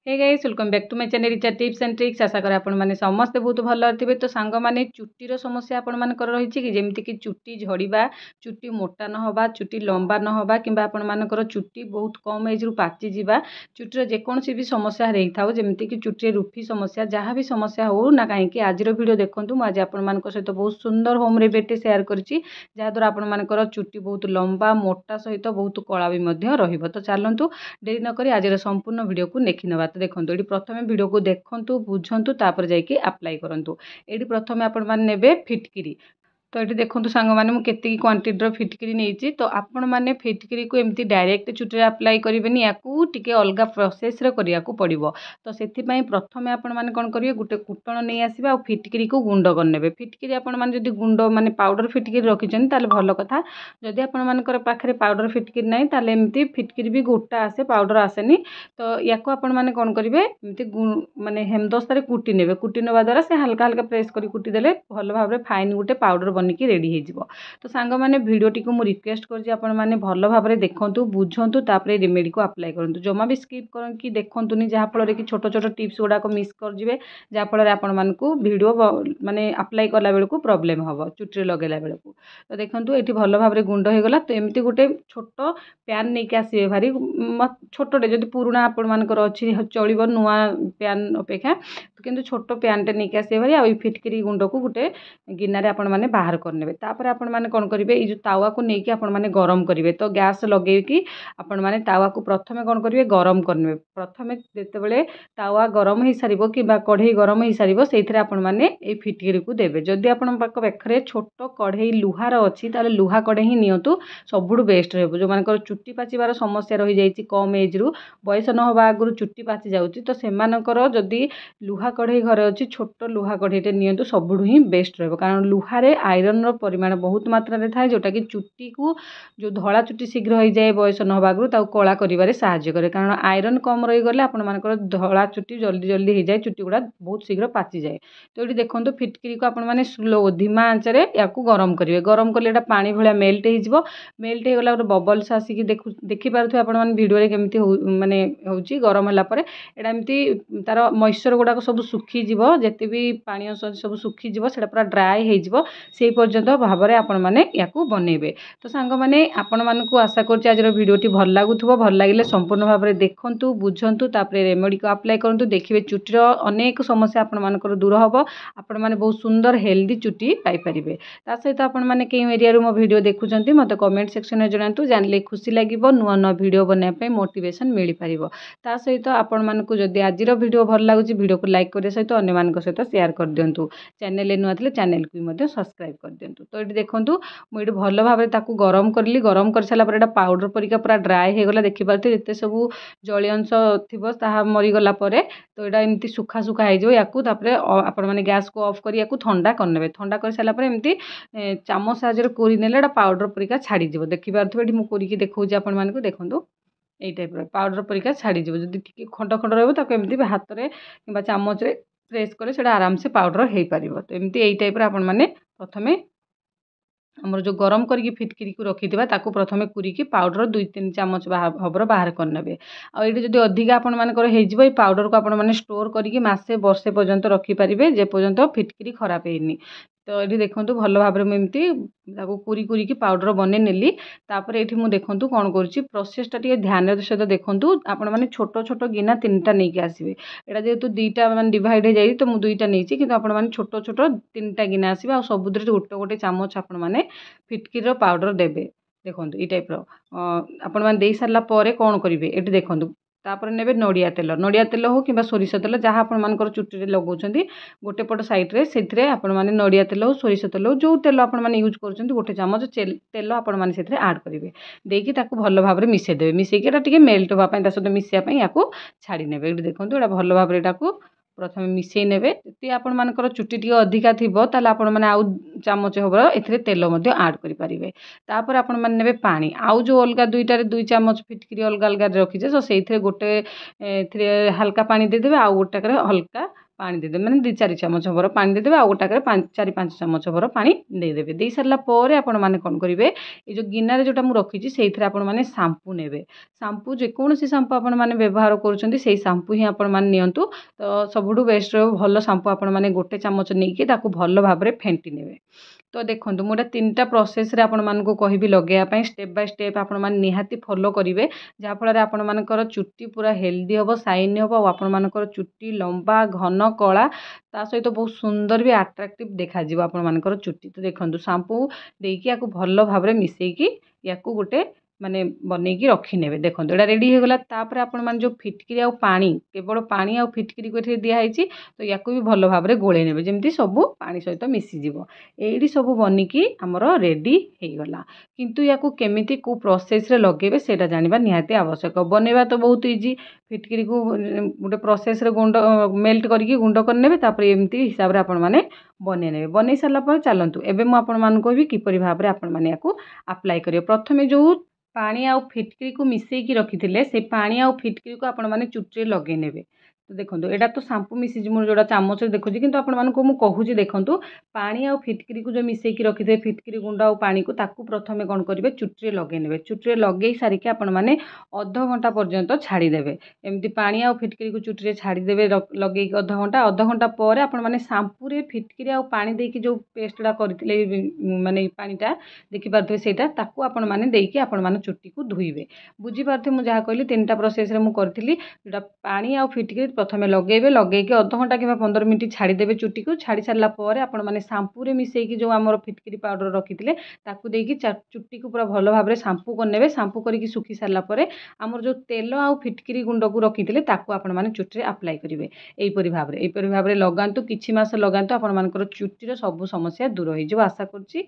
Hey guys welcome back to my channel Richa tips and tricks. आशा करें आपण मैंने समस्ते बहुत भल थे। तो सांग मैंने चुटीर समस्या आपण मानकर रही कि जमीती कि चुटी झड़वा, चुटी मोटा नहबा, चुटी लंबा नहबा कि आपण मानकर चुटी बहुत कम एज रु पाची जावा, चुटीर जेकोसी भी समस्या रही था जमीती कि चुटी रुफी समस्या जहाँ भी समस्या हो ना कहीं आज वीडियो देखूँ मुझे आपण सहित बहुत सुंदर होम रेमेडी शेयर करी जहाँद्वारा आपण मानकर चुटी बहुत लंबा मोटा सहित बहुत कला भी रहिबो। तो चलतु डेरी नक आज संपूर्ण वीडियो को देखी नवा। तो देखो ये प्रथम वीडियो को देखु बुझंतु तापर जाकि अप्लाई करूँ। ये प्रथम आपण मैंने नेबे फिटकिरी। तो ये देखो सांग मैंने मुझे क्वांटिटीर फिटकिरी नहीं। तो आपण मैंने फिटकिरी को एमती डायरेक्ट चुटी अप्लाई करेंगे या टे अलग प्रोसेस करिया को पड़ो। तो से प्रथम आपण मैंने कौन करेंगे गोटे कुटण नहीं आसवा और फिटकिरी को गुंड करने। फिटकिरी आपण मैंने जब गुंड माने पाउडर फिटकिरी रखिंट भल कथा। जदि आपण मानकर पाखे पाउडर फिटकिरी ना ताले एमती फिटकिरी भी गोटा आसे पाउडर आसेनी। तो या आपण मैंने कौन करेंगे एमती माने हेमदस्तार कुटी ने कुटी नेवा द्वारा से हल्का हल्का प्रेस कर कुटी देले भल भाव में फाइन गोटे पाउडर बनिकी रेडी हो। तो सांग मैंने भिडटी को मुझे रिक्वेस्ट कर भल भाव में देखु बुझंतु तापर रेमेडी को अप्लाई करूँ। जमा भी स्किप करके देखुनी जहाँफल कि छोट छोट टिप्स गुड़ाक मिस कर जहाँफल आपण मानू भिडियो माने अप्लाई कला बेलू प्रोब्लेम हम चुटी लगेला बेलू। तो देखो ये भल भाव में गुंड हो गला। तो एमती गोटे छोट पैन नहीं आसवे भारी छोटे जब पुराणा आपण मानकर अच्छी चलो नुआ पैन अपेक्षा तो किंतु छोट पैनटे नहीं आसवे भारी आ फिटकिरी गुंड को गोटे गिनार आपण मैंने बाहर करने। तापर आपण मैंने कौन करेंगे ये जो तावा को लेकिन आपण मैंने गरम करेंगे। तो गैस लगे कि आपण मैंने तावा को प्रथम कौन करेंगे गरम करने। प्रथम जितेबाला तावा गरम हो सार कि कढ़ई गरम हो सार से आपण मैंने ये फिटकिरी को देवे। जदि आपण पाखे छोट कढ़ई लुहार अच्छी ताले लुहा कढ़ई ही नियंतु सबुठ बेस्ट रहिबो। जो मानकर चुट्टी पाचिबार समस्या रही जाइए कम एज रु बयस न हवा आगु चुट्टी पाची जाउची तो सेमानकर जदि लुहा कढ़ई घरे अच्छी छोट लुहा कढ़ईटे नियंतु सबुठ ही बेस्ट रहिबो। कारण लुहारे आयरन परिमाण बहुत मात्रा रे थाए जोटा कि चुट्टी को जो धला चुट्टी शीघ्र हो जाए बयस न हवा आगु कला करिवारे साहाय्य करे। कारण आयरन कम रही गले आपण मानकर धला चुट्टी जल्दी जल्दी हो जाए चुट्टी गुड़ा बहुत शीघ्र पाची जाए। तो ये देखो फिटकिरी को आपण मैंने स्लो धीमा आंचरे या गरम करेंगे। गरम कले पानी भाया मेल्ट हो मेल्ट हो गला बबल्स आसिक देखी पारे आपण मैंने भिडियो केमती माने होची गरम होला परे एटा एमती तार मॉइस्चर गुड़ाक सब सुखीज जिते भी पानी अंश सब सुखीज से पूरा ड्राए हो से पर्यंत भाव में आपण मैंने या बनइबे। तो सांग मैंने आपण मानक आशा कर आज भिडियोटी भल लगुव भल लगे संपूर्ण भाव में देखु बुझंतु तापर रेमेडी को अप्लाई करूँ। देखिए चुटीर अनेक समस्या आपण मानकर दूर हम आपण मैंने बहुत सुंदर हेल्दी चुटी पाइपर। ता सहित आपण मैंने कई एरिया मो भिडियो देखुं मत कमेंट सेक्शन में जनातु जानले खुशी लगे नुआ नुआ भिडियो बनाई मोटिवेशन मिल पार। ता सहित आपण मानक जदि आज भिडियो भल लगुच भिडियो को लाइक करने सहित अन्य मान सहित शेयर कर दिंतु। चैनल नुआ थे चैनल को सब्सक्राइब कर दिंतु। तो ये देखो मुझे भल भाव में गरम करी गरम कर सारापर पाउडर परिका पूरा ड्राए हो गला देखिपे जिते सब जली अंश थी मरीगला। तो यहाँ एमती सुखा सुखा हो आपण मैंने गैस को ऑफ कर ठंडा करने। ठंडा कर सारापर एमती चामच साहाଯ୍य कोरी नेले पाउडर परिका छाड़ी देखिपे ये मुझे देखा आपण मानक देखूँ यही टाइप पाउडर परिका छाड़ी जब खंड खंड रही हाथ में कि चामच प्रेस करे आराम से पाउडर हो पार। तो एमती यही टाइप आपण मैंने प्रथम आमर जो गरम करके फिटकिरी को रखी प्रथम कुरिकी पाउडर 2-3 चामच हबर बाहर करने। आगे जब अधिक आपण मानकर हो पाउडर को आपण मैंने स्टोर करके मसे वर्षे पर्यंत रखिपारे जे पर्यंत फिटकिरी खराब होनी। तो ये देखो भल भाव में एमती कुरी कुरिकी पाउडर बने नेली। तापर ये मुझे देखूँ कौन कर प्रोसेसटा ध्यान सहित देखूँ आपण मैंने छोट छोट गिना 3टा नहीं आसवे। यहाँ जेहेतु 2टा मैं डिवाइड हो जाए तो मुझे 2टा नहीं कि मैंने छोट छोट 3टा गिना आसवे आ सबुद गोटे गोटे चामच आपण मैंने फिटकिरी पाउडर देवे। देखो ये टाइप आपण मैंने दे सारा कौन करेंगे ये देखूँ तापर ने नड़िया तेल हो कि सोरिष तेल जहाँ आपण मानकर चुटी लगाउछंती गोटे पट साइड्रे से आपण मैंने नड़िया तेल हो सोरिष तेल हो जो तेल आपण मैंने यूज कर गोटे चामच तेल आपण मैंने से आड करेंगे देकी भल भाव में मिसेदेवे। मिसेकी टे मेल्ट होगापी सहित मिसापी या छाड़ी ने। देखो यहाँ भल भाव में प्रथम मिसई ने जी आपण मानकर चुटी टी अधिका थी आपण मैंने आउ चामच हबर ए तेल आड करेंगे। तापर आपण मैंने ने पानी आउ जो अलग 2 चामच फिटकिरी अलग अलग रखीचे तो से गोटे हल्का पानी देदेवे आउ गोटे हल्का ପାଣି ଦେଇଦେବେ, ମାନେ 2-4 ଚାମଚ ହବର ପାଣି ଦେଇଦେବେ, ଆଉ ଗୋଟାକରେ 4-5 ଚାମଚ ହବର ପାଣି ଦେଇଦେବେ। ଦେଇ ସାରିଲା ପରେ ଆପଣମାନେ କ'ଣ କରିବେ, ଏ ଯେଉଁ ଗିନାରେ ଯେଉଁଟା ମୁଁ ରଖିଛି ସେଇଥିରେ ଆପଣମାନେ ସାମ୍ପୁ ନେବେ। ସାମ୍ପୁ ଯେକୌଣସି ସାମ୍ପୁ ଆପଣମାନେ ବ୍ୟବହାର କରୁଛନ୍ତି ସେଇ ସାମ୍ପୁ ହିଁ ଆପଣମାନେ ନିଅନ୍ତୁ। ତ ସବୁଠୁ ବେଷ୍ଟ ରହିବ ଭଲ ସାମ୍ପୁ ଆପଣମାନେ 1 ଚାମଚ ନେଇକି ତାକୁ ଭଲ ଭାବରେ ଫେଣ୍ଟି ନେବେ। ତ ଦେଖନ୍ତୁ ମୁଁ ଏଇଟା 3ଟା ପ୍ରୋସେସ୍‌ରେ ଆପଣମାନଙ୍କୁ କହିବି ଲଗାଇବା ପାଇଁ, ଷ୍ଟେପ୍ ବାଇ ଷ୍ଟେପ୍ ଆପଣମାନେ ନିହାତି ଫଲୋ କରିବେ। ଯାହାଫଳରେ ଆପଣମାନଙ୍କର ଚୁଟି ପୁରା ହେଲ୍ଦି ହେବ, ସାଇନି ହେବ, ଆଉ ଆପଣମାନଙ୍କର ଚୁଟି ଲମ୍ବା, ଘନ, କଳା, ତା ସହିତ ବହୁତ ସୁନ୍ଦର ବି ଆଟ୍ରାକ୍ଟିଭ୍ ଦେଖାଯିବ ଆପଣମାନଙ୍କର ଚୁଟି। ତ ଦେଖନ୍ତୁ ସାମ୍ପୁ ଦେଇକି ୟାକୁ ଭଲ ଭାବରେ ମିଶେଇକି ୟାକୁ ଗୋଟେ ମାନେ ବନେଇକି ରଖିନେବେ। ଦେଖନ୍ତୁ ଏଇଟା ରେଡ଼ି ହେଇଗଲା। ତାପରେ ଆପଣମାନେ ଯେଉଁ ଫିଟକିରି ଆଉ ପାଣି, କେବଳ ପାଣି ଆଉ ଫିଟକିରିକୁ ଏଥିରେ ଦିଆହେଇଛି, ତ ୟାକୁ ବି ଭଲ ଭାବରେ ଗୋଳେଇ ନେବେ ଯେମିତି ସବୁ ପାଣି ସହିତ ମିଶିଯିବ। ଏଇଠି ସବୁ ବନିକି ଆମର ରେଡ଼ି ହେଇଗଲା। କିନ୍ତୁ ୟାକୁ କେମିତି କେଉଁ ପ୍ରୋସେସ୍‌ରେ ଲଗେଇବେ ସେଇଟା ଜାଣିବା ନିହାତି ଆବଶ୍ୟକ। ବନେଇବା ତ ବହୁତ ଇଜି। ଫିଟକିରିକୁ ଗୋଟେ ପ୍ରୋସେସ୍‌ରେ ମେଲ୍ଟ କରିକି ଗୁଣ୍ଡ କରିନେବେ, ତାପରେ ଏମିତି ହିସାବରେ ଆପଣମାନେ ବନେଇ ନେବେ। ବନେଇ ସାରିଲା ପରେ ଚାଲନ୍ତୁ ଏବେ ମୁଁ ଆପଣମାନଙ୍କୁ କହିବି କିପରି ଭାବରେ ଆପଣମାନେ ୟାକୁ ଆପ୍ଲାଏ କରିବେ। ପ୍ରଥମେ ଯେଉଁ ପାଣି ଆଉ ଫିଟକିରିକୁ ମିଶେଇକି ରଖିଥିଲେ, ସେ ପାଣି ଆଉ ଫିଟକିରିକୁ ଆପଣମାନେ ଚୁଟିରେ ଲଗେଇ ନେବେ। ତ ଦେଖନ୍ତୁ ଏଇଟା ତ ସାମ୍ପୁ ମିଶିଛି, ମୁଁ ଯେଉଁଟା ଚାମଚରେ ଦେଖୁଛି, କିନ୍ତୁ ଆପଣମାନଙ୍କୁ ମୁଁ କହୁଛି ଦେଖନ୍ତୁ, ପାଣି ଆଉ ଫିଟକିରିକୁ ଯେଉଁ ମିଶେଇକି ରଖିଥିବେ, ଫିଟକିରି ଗୁଣ୍ଡ ଆଉ ପାଣିକୁ, ତାକୁ ପ୍ରଥମେ କ'ଣ କରିବେ, ଚୁଟିରେ ଲଗେଇ ନେବେ। ଚୁଟିରେ ଲଗେଇ ସାରିକି ଆପଣମାନେ ଅଧଘଣ୍ଟା ପର୍ଯ୍ୟନ୍ତ ଛାଡ଼ିଦେବେ। ଏମିତି ପାଣି ଆଉ ଫିଟକିରିକୁ ଚୁଟିରେ ଛାଡ଼ିଦେବେ ଲଗେଇକି ଅଧଘଣ୍ଟା ପରେ ଆପଣମାନେ ସାମ୍ପୁରେ ଫିଟକିରି ଆଉ ପାଣି ଦେଇକି ଯେଉଁ ପେଷ୍ଟଟା କରିଥିଲେ, ମାନେ ପାଣିଟା ଦେଖିପାରୁଥିବେ ସେଇଟା, ତାକୁ ଆପଣମାନେ ଦେଇକି ଆପଣମାନେ ଚୁଟିକୁ ଧୋଇବେ। ବୁଝିପାରୁଥିବେ ମୁଁ ଯାହା କହିଲି 3ଟା ପ୍ରୋସେସ୍‌ରେ ମୁଁ କରିଥିଲି। ଯେଉଁଟା ପାଣି ଆଉ ଫିଟକିରି ପ୍ରଥମେ ଲଗେଇବେ, ଲଗେଇକି ଅଧଘଣ୍ଟା କିମ୍ବା 15 ମିନିଟ୍ ଛାଡ଼ିଦେବେ ଚୁଟିକୁ। ଛାଡ଼ି ସାରିଲା ପରେ ଆପଣମାନେ ସାମ୍ପୁରେ ମିଶେଇକି ଯେଉଁ ଆମର ଫିଟକିରି ପାଉଡ଼ର ରଖିଥିଲେ ତାକୁ ଦେଇକି ଚୁଟିକୁ ପୁରା ଭଲ ଭାବରେ ସାମ୍ପୁ କରିନେବେ। ସାମ୍ପୁ କରିକି ଶୁଖି ସାରିଲା ପରେ ଆମର ଯେଉଁ ତେଲ ଆଉ ଫିଟକିରି ଗୁଣ୍ଡକୁ ରଖିଥିଲେ ତାକୁ ଆପଣମାନେ ଚୁଟିରେ ଆପ୍ଲାଏ କରିବେ। ଏଇପରି ଭାବରେ ଲଗାନ୍ତୁ, କିଛି ମାସ ଲଗାନ୍ତୁ, ଆପଣମାନଙ୍କର ଚୁଟିର ସବୁ ସମସ୍ୟା ଦୂର ହେଇଯିବ। ଆଶା କରୁଛି